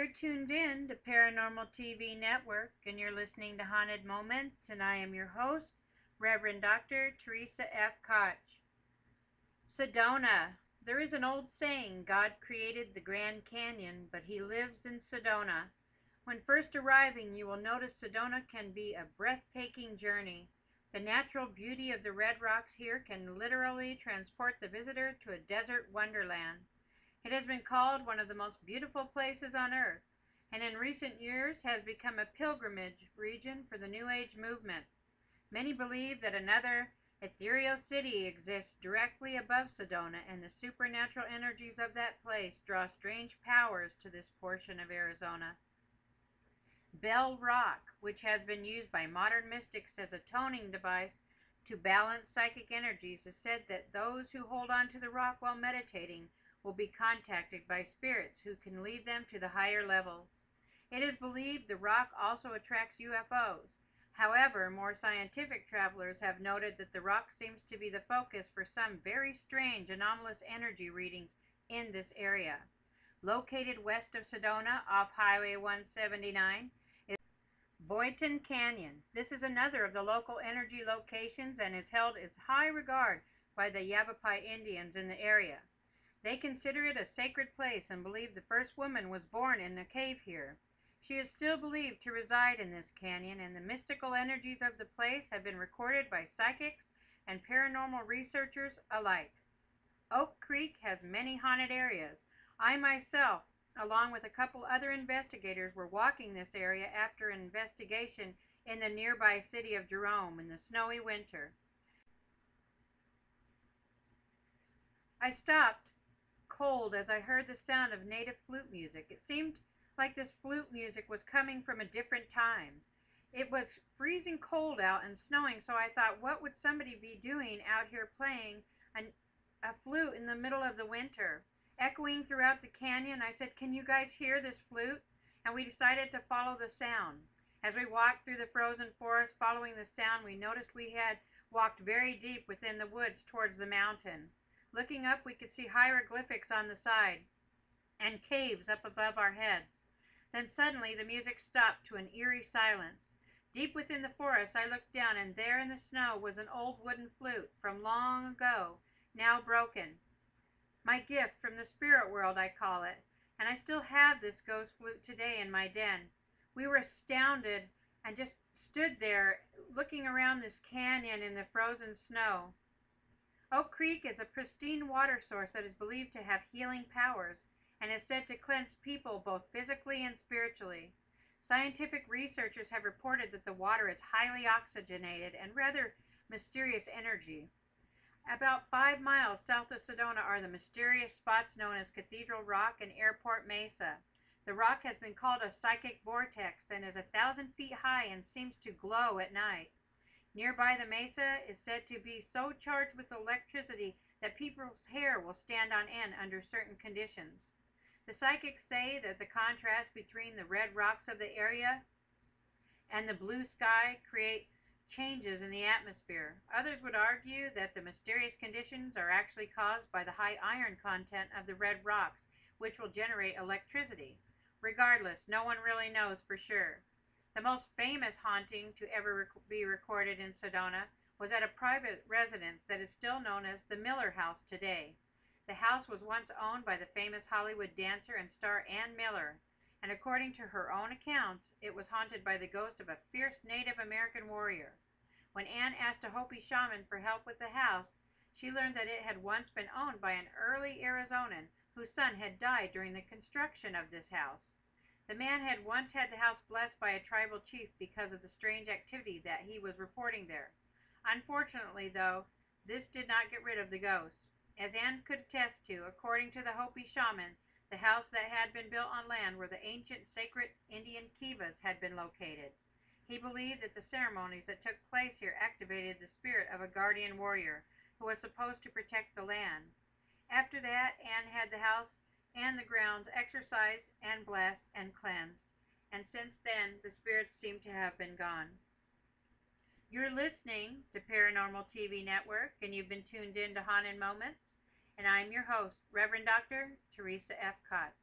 You're tuned in to Paranormal TV Network, and you're listening to Haunted Moments, and I am your host, Reverend Dr. Theresa F. Koch. Sedona. There is an old saying, God created the Grand Canyon, but he lives in Sedona. When first arriving, you will notice Sedona can be a breathtaking journey. The natural beauty of the red rocks here can literally transport the visitor to a desert wonderland. It has been called one of the most beautiful places on earth, and in recent years has become a pilgrimage region for the New Age movement. Many believe that another ethereal city exists directly above Sedona, and the supernatural energies of that place draw strange powers to this portion of Arizona. Bell Rock, which has been used by modern mystics as a toning device to balance psychic energies, is said that those who hold on to the rock while meditating will be contacted by spirits who can lead them to the higher levels. It is believed the rock also attracts UFOs. However, more scientific travelers have noted that the rock seems to be the focus for some very strange anomalous energy readings in this area. Located west of Sedona off Highway 179 is Boynton Canyon. This is another of the local energy locations and is held in high regard by the Yavapai Indians in the area. They consider it a sacred place and believe the first woman was born in a cave here. She is still believed to reside in this canyon, and the mystical energies of the place have been recorded by psychics and paranormal researchers alike. Oak Creek has many haunted areas. I myself, along with a couple other investigators, were walking this area after an investigation in the nearby city of Jerome in the snowy winter. I stopped cold as I heard the sound of native flute music. It seemed like this flute music was coming from a different time. It was freezing cold out and snowing, so I thought, what would somebody be doing out here playing a flute in the middle of the winter? Echoing throughout the canyon, I said, can you guys hear this flute? And we decided to follow the sound. As we walked through the frozen forest following the sound, we noticed we had walked very deep within the woods towards the mountain. Looking up, we could see hieroglyphics on the side and caves up above our heads. Then suddenly the music stopped to an eerie silence. Deep within the forest, I looked down, and there in the snow was an old wooden flute from long ago, now broken. My gift from the spirit world, I call it, and I still have this ghost flute today in my den. We were astounded and just stood there looking around this canyon in the frozen snow. Oak Creek is a pristine water source that is believed to have healing powers and is said to cleanse people both physically and spiritually. Scientific researchers have reported that the water is highly oxygenated and rather mysterious energy. About 5 miles south of Sedona are the mysterious spots known as Cathedral Rock and Airport Mesa. The rock has been called a psychic vortex and is 1,000 feet high and seems to glow at night. Nearby the mesa is said to be so charged with electricity that people's hair will stand on end under certain conditions. The psychics say that the contrast between the red rocks of the area and the blue sky create changes in the atmosphere. Others would argue that the mysterious conditions are actually caused by the high iron content of the red rocks, which will generate electricity. Regardless, no one really knows for sure. The most famous haunting to ever be recorded in Sedona was at a private residence that is still known as the Miller House today. The house was once owned by the famous Hollywood dancer and star Ann Miller, and according to her own accounts, it was haunted by the ghost of a fierce Native American warrior. When Ann asked a Hopi shaman for help with the house, she learned that it had once been owned by an early Arizonan whose son had died during the construction of this house. The man had once had the house blessed by a tribal chief because of the strange activity that he was reporting there. Unfortunately, though, this did not get rid of the ghost. As Anne could attest to, according to the Hopi shaman, the house that had been built on land where the ancient sacred Indian kivas had been located. He believed that the ceremonies that took place here activated the spirit of a guardian warrior who was supposed to protect the land. After that, Anne had the house and the grounds exorcised and blessed and cleansed, and since then the spirits seem to have been gone. You're listening to Paranormal TV Network, and you've been tuned in to Haunted Moments, and I'm your host, Reverend Dr. Theresa F. Koch.